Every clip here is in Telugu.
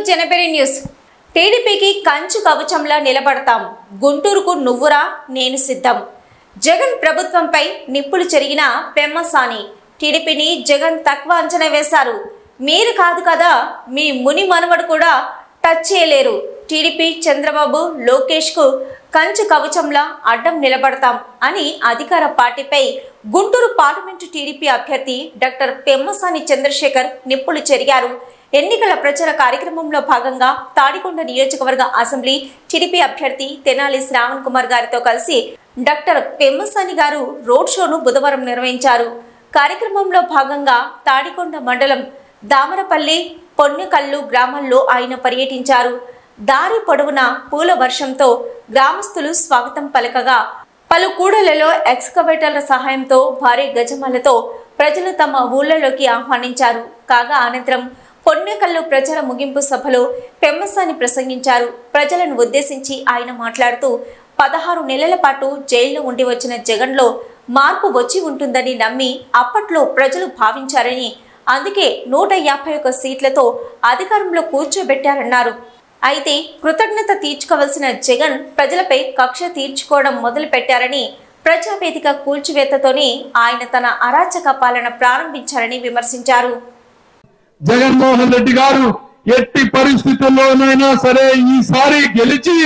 జనపేరి న్యూస్. టీడీపీకి కంచు కవచంలా నిలబడతాం. గుంటూరుకు నువ్వురా నేను సిద్ధం. జగన్ ప్రభుత్వంపై నిప్పులు చెరిగిన పెమ్మసాని. టీడీపీని జగన్ తక్కువ అంచనా వేశారు. మీరు కాదు కదా, మీ ముని మనవడు కూడా టచ్ చేయలేరు. టీడీపీ చంద్రబాబు లోకేష్ కు కంచు కవచంలా అడ్డం నిలబడతాం అని అధికార పార్టీపై గుంటూరు పార్లమెంటు టీడీపీ అభ్యర్థి డాక్టర్ పెమ్మసాని చంద్రశేఖర్ నిప్పులు చెరిగారు. ఎన్నికల ప్రచార కార్యక్రమంలో భాగంగా తాడికొండ నియోజకవర్గ అసెంబ్లీ టీడీపీ అభ్యర్థి తెనాలి శ్రావణ్ కుమార్ గారితో కలిసి డాక్టర్ పెమ్మసాని గారు రోడ్ షోను బుధవారం నిర్వహించారు. కార్యక్రమంలో భాగంగా తాడికొండ మండలం దామరపల్లి పొన్నెకల్లు గ్రామాల్లో ఆయన పర్యటించారు. దారి పొడవునా పూల వర్షంతో గ్రామస్తులు స్వాగతం పలకగా పలు కూడలలో ఎక్స్కవేటర్ల సహాయంతో భారీ గజమాలతో ప్రజలు తమ ఊళ్లలోకి ఆహ్వానించారు. కాగా అనంతరం పొన్నెకల్లు ప్రచార ముగింపు సభలో పెమ్మసాని ప్రసంగించారు. ప్రజలను ఉద్దేశించి ఆయన మాట్లాడుతూ 16 నెలల పాటు జైల్లో ఉండి వచ్చిన జగన్లో మార్పు వచ్చి ఉంటుందని నమ్మి అప్పట్లో ప్రజలు భావించారని, అందుకే 151 సీట్లతో అధికారంలో కూర్చోబెట్టారన్నారు. అయితే కృతజ్ఞత తీర్చుకోవలసిన జగన్ ప్రజలపై కక్ష తీర్చుకోవడం మొదలు పెట్టారని, ప్రజావేదిక కూల్చివేతతోనే ఆయన తన అరాచక పాలన ప్రారంభించారని విమర్శించారు. జగన్మోహన్ రెడ్డి గారు ఎట్టి పరిస్థితుల్లోనైనా సరే ఈసారి గెలిచి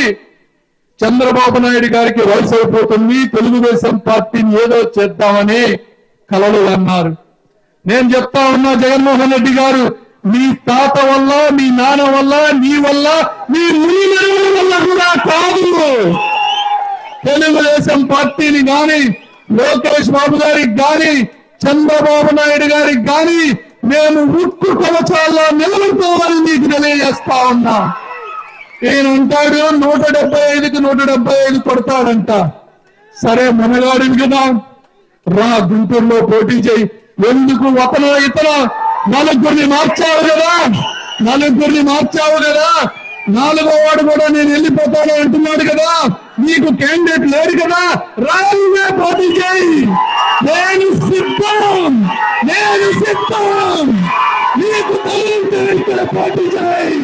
చంద్రబాబు నాయుడు గారికి వయసు అయిపోతుంది, తెలుగుదేశం పార్టీని ఏదో చేద్దామని కలలు అన్నారు. నేను చెప్తా ఉన్నా, జగన్మోహన్ రెడ్డి గారు మీ తాత వల్ల, మీ నాన్న వల్ల, నీ వల్ల, మీ ముని మనవల వల్ల కూడా కాదు. తెలుగుదేశం పార్టీని గాని, లోకేష్ బాబు గారికి గాని, చంద్రబాబు నాయుడు గారికి గాని మేము ఉక్కు కవచాల్లో నిలబడుకోవాలని మీకు తెలియజేస్తా ఉన్నా. ఈయన అంటాడు 175కి 175 కొడతాడంట. సరే, మనగాడిని కదా, రా గుంటూరులో పోటీ చేయి. ఎందుకు అతను ఇతను నలుగురిని మార్చావు కదా, నాలుగో వాడు కూడా నేను వెళ్ళిపోతాను అంటున్నాడు కదా, నీకు క్యాండిడేట్ లేడు కదా, రాజుగా పోటీ చేయి. నేను సిద్ధం, నీకు ధైర్యం పోటీ చేయి.